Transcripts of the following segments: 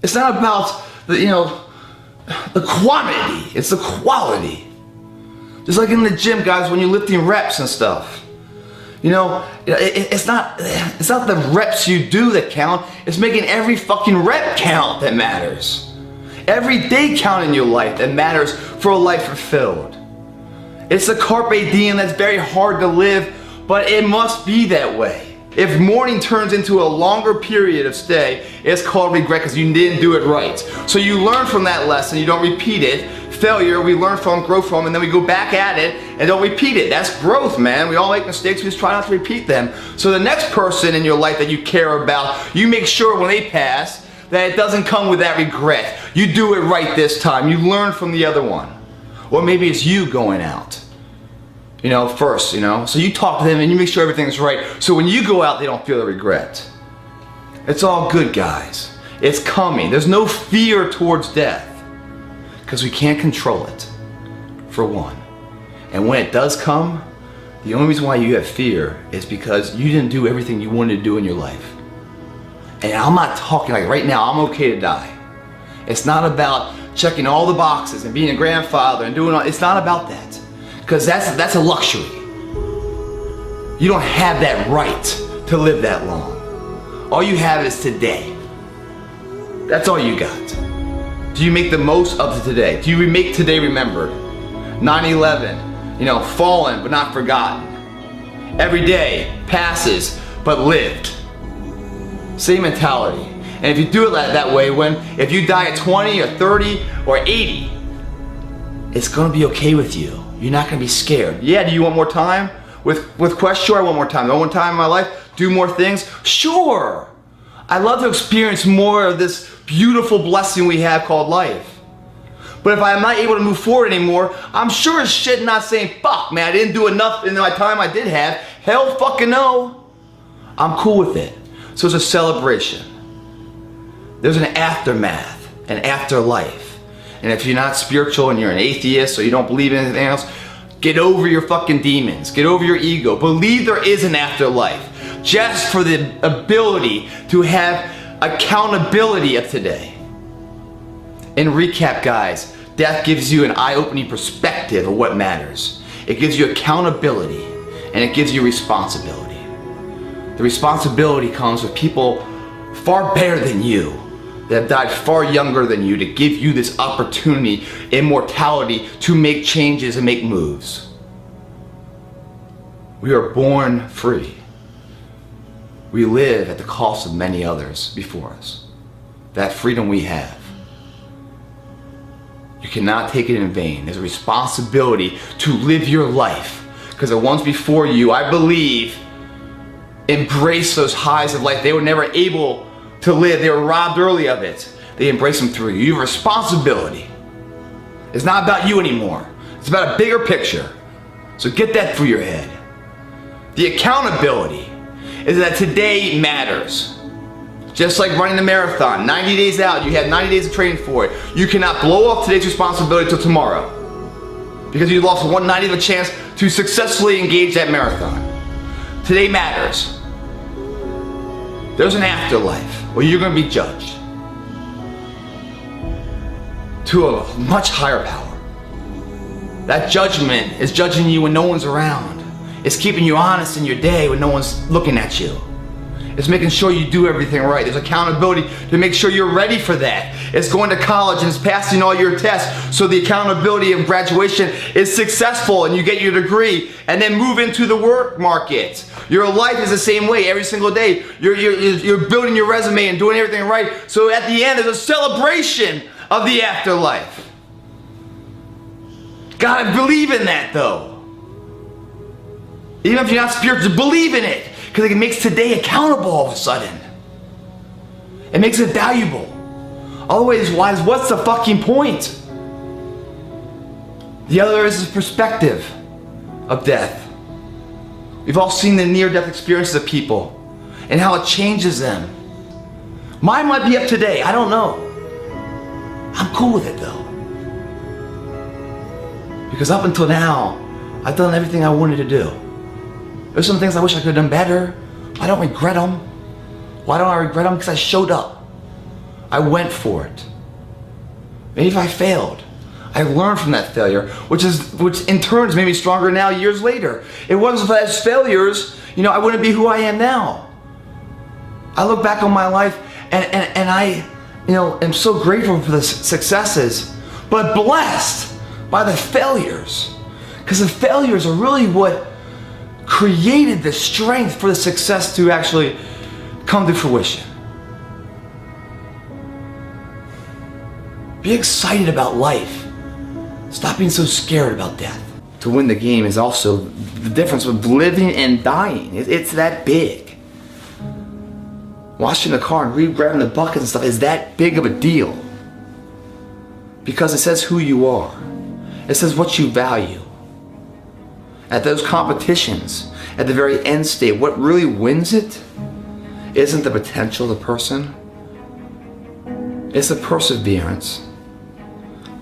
It's not about the, the quantity, it's the quality. Just like in the gym, guys, when you're lifting reps and stuff. It's not the reps you do that count, it's making every fucking rep count that matters. Every day count in your life that matters for a life fulfilled. It's the carpe diem that's very hard to live, but it must be that way. If morning turns into a longer period of stay, it's called regret because you didn't do it right. So you learn from that lesson, you don't repeat it. Failure, we learn from, grow from, and then we go back at it and don't repeat it. That's growth, man. We all make mistakes, we just try not to repeat them. So the next person in your life that you care about, you make sure when they pass that it doesn't come with that regret. You do it right this time. You learn from the other one. Or maybe it's you going out. First, so you talk to them and you make sure everything's right, so when you go out they don't feel the regret. It's all good, guys. It's coming. There's no fear towards death because we can't control it, for one. And when it does come, the only reason why you have fear is because you didn't do everything you wanted to do in your life. And I'm not talking like right now I'm okay to die. It's not about checking all the boxes and being a grandfather and doing all, it's not about that. Because that's a luxury. You don't have that right to live that long. All you have is today. That's all you got. Do you make the most of today? Do you make today remembered? 9/11, fallen but not forgotten. Every day passes but lived. Same mentality. And if you do it that way, if you die at 20 or 30 or 80, it's gonna be okay with you. You're not gonna be scared. Yeah, do you want more time? With Quest? Sure, I want more time. Do I want time in my life? Do more things? Sure. I love to experience more of this beautiful blessing we have called life. But if I'm not able to move forward anymore, I'm sure as shit not saying, fuck man, I didn't do enough in my time I did have. Hell fucking no. I'm cool with it. So it's a celebration. There's an aftermath, an afterlife. And if you're not spiritual and you're an atheist or you don't believe in anything else, get over your fucking demons. Get over your ego. Believe there is an afterlife. Just for the ability to have accountability of today. In recap, guys, death gives you an eye-opening perspective of what matters. It gives you accountability and it gives you responsibility. The responsibility comes with people far better than you, that have died far younger than you, to give you this opportunity, immortality, to make changes and make moves. We are born free. We live at the cost of many others before us. That freedom we have. You cannot take it in vain. There's a responsibility to live your life, because the ones before you, I believe, embrace those highs of life they were never able to live. They were robbed early of it. They embrace them through you. You have a responsibility. It's not about you anymore. It's about a bigger picture. So get that through your head. The accountability is that today matters. Just like running a marathon, 90 days out, you have 90 days of training for it. You cannot blow off today's responsibility till tomorrow, because you lost 1/90 of a chance to successfully engage that marathon. Today matters. There's an afterlife where you're going to be judged to a much higher power. That judgment is judging you when no one's around. It's keeping you honest in your day when no one's looking at you. It's making sure you do everything right. There's accountability to make sure you're ready for that. It's going to college and it's passing all your tests, so the accountability of graduation is successful and you get your degree and then move into the work market. Your life is the same way every single day. You're building your resume and doing everything right, so at the end there's a celebration of the afterlife. Gotta believe in that though. Even if you're not spiritual, believe in it. Because it makes today accountable all of a sudden. It makes it valuable. Otherwise, what's the fucking point? The other is the perspective of death. We've all seen the near-death experiences of people and how it changes them. Mine might be up today, I don't know. I'm cool with it though. Because up until now, I've done everything I wanted to do. There's some things I wish I could have done better. I don't regret them. Why don't I regret them? Because I showed up. I went for it. Maybe if I failed, I learned from that failure, which in turn has made me stronger now years later. It wasn't for those failures, I wouldn't be who I am now. I look back on my life and I, am so grateful for the successes, but blessed by the failures. Because the failures are really what created the strength for the success to actually come to fruition. Be excited about life. Stop being so scared about death. To win the game is also the difference with living and dying. It's that big. Washing the car and grabbing the buckets and stuff is that big of a deal. Because it says who you are. It says what you value. At those competitions, at the very end state, what really wins it isn't the potential of the person. It's the perseverance,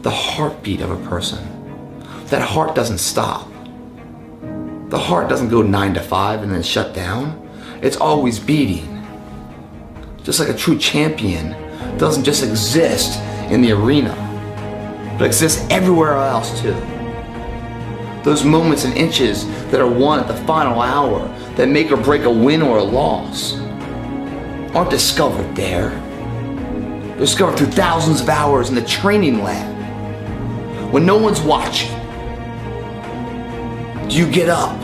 the heartbeat of a person. That heart doesn't stop. The heart doesn't go 9 to 5 and then shut down. It's always beating. Just like a true champion doesn't just exist in the arena, but exists everywhere else too. Those moments and inches that are won at the final hour that make or break a win or a loss aren't discovered there. They're discovered through thousands of hours in the training lab. When no one's watching, do you get up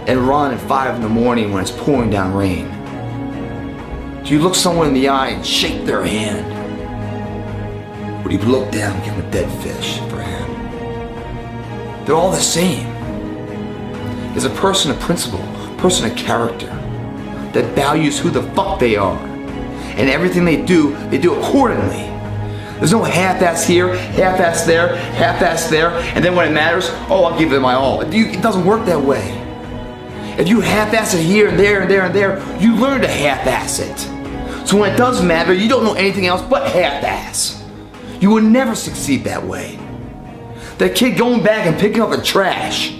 and run at 5 in the morning when it's pouring down rain? Do you look someone in the eye and shake their hand? Or do you look down and give them a dead fish for a hand? They're all the same. There's a person of principle, a person of character that values who the fuck they are. And everything they do accordingly. There's no half-ass here, half-ass there, half-ass there, and then when it matters, I'll give it my all. It doesn't work that way. If you half-ass it here and there and there and there, you learn to half-ass it. So when it does matter, you don't know anything else but half-ass. You will never succeed that way. That kid going back and picking up the trash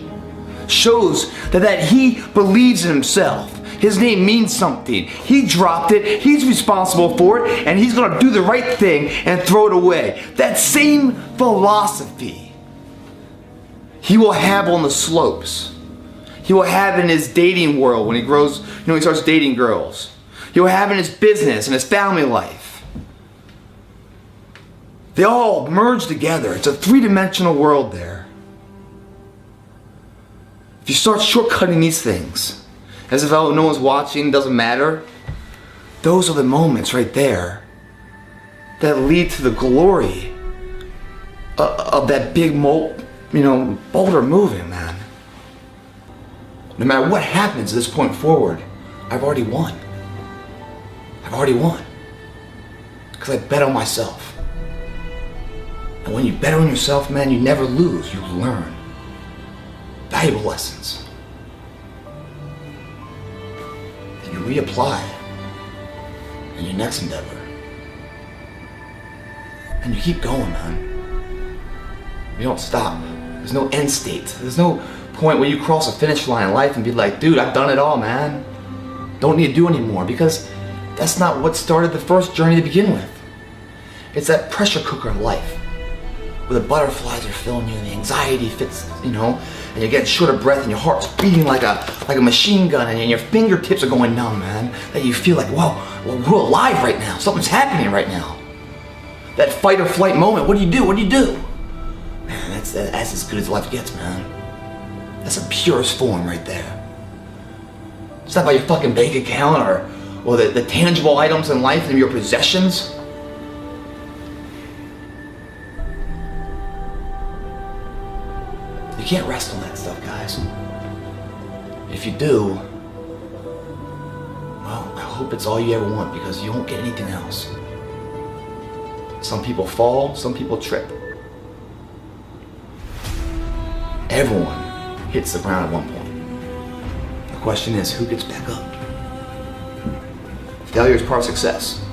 shows that he believes in himself. His name means something. He dropped it, he's responsible for it, and he's gonna do the right thing and throw it away. That same philosophy he will have on the slopes. He will have in his dating world when he grows, he starts dating girls. He will have in his business and his family life. They all merge together. It's a three-dimensional world there. If you start shortcutting these things, as if no one's watching, doesn't matter, those are the moments right there that lead to the glory of that big boulder moving, man. No matter what happens at this point forward, I've already won. I've already won. Because I bet on myself. And when you bet on yourself, man, you never lose, you learn. Valuable lessons. You reapply in your next endeavor. And you keep going, man. You don't stop. There's no end state. There's no point where you cross a finish line in life and be like, dude, I've done it all, man. Don't need to do anymore, because that's not what started the first journey to begin with. It's that pressure cooker of life, where the butterflies are filling you and the anxiety fits, and you're getting short of breath and your heart's beating like a machine gun and your fingertips are going numb, man. That you feel like, whoa, we're alive right now. Something's happening right now. That fight or flight moment, what do you do? What do you do? Man, that's as good as life gets, man. That's the purest form right there. It's not about your fucking bank account or the tangible items in life and your possessions. You can't rest on that stuff, guys. If you do, well, I hope it's all you ever want, because you won't get anything else. Some people fall, some people trip. Everyone hits the ground at one point. The question is, who gets back up? Failure is part of success.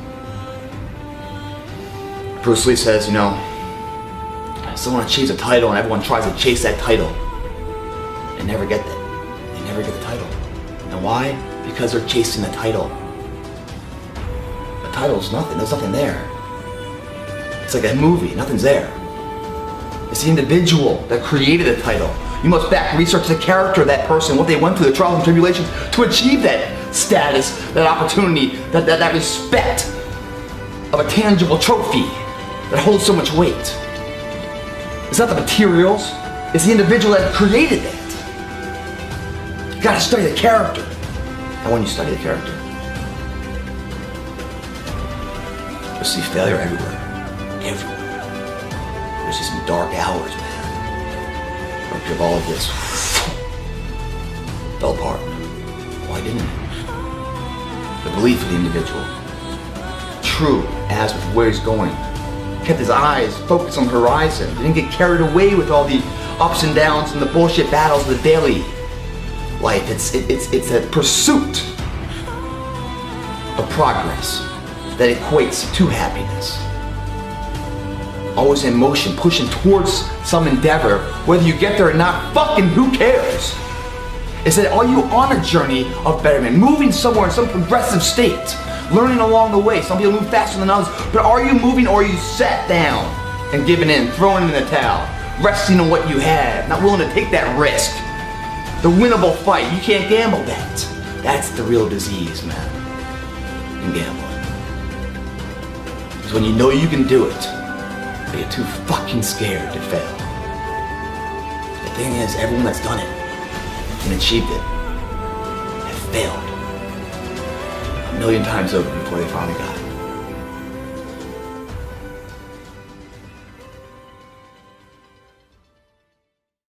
Bruce Lee says, someone achieves a title and everyone tries to chase that title. They never get that. They never get the title. And why? Because they're chasing the title. The title's nothing. There's nothing there. It's like a movie. Nothing's there. It's the individual that created the title. You must back research the character of that person, what they went through, the trials and tribulations to achieve that status, that opportunity, that respect of a tangible trophy that holds so much weight. It's not the materials, it's the individual that created that. You gotta study the character. And when you study the character, you'll see failure everywhere. Everywhere. There's just some dark hours, man. After all of this fell apart. Why didn't it? The belief of the individual, true as with where he's going, kept his eyes focused on the horizon. He didn't get carried away with all the ups and downs and the bullshit battles of the daily life. It's a pursuit of progress that equates to happiness. Always in motion, pushing towards some endeavor, whether you get there or not, fucking who cares? It's that are you on a journey of betterment, moving somewhere in some progressive state, learning along the way? Some people move faster than others, but are you moving or are you sat down and giving in, throwing in the towel, resting on what you have, not willing to take that risk? The winnable fight, you can't gamble that. That's the real disease, man, in gambling. It's when you know you can do it, but you're too fucking scared to fail. The thing is, everyone that's done it and achieved it have failed a million times over before they finally got it.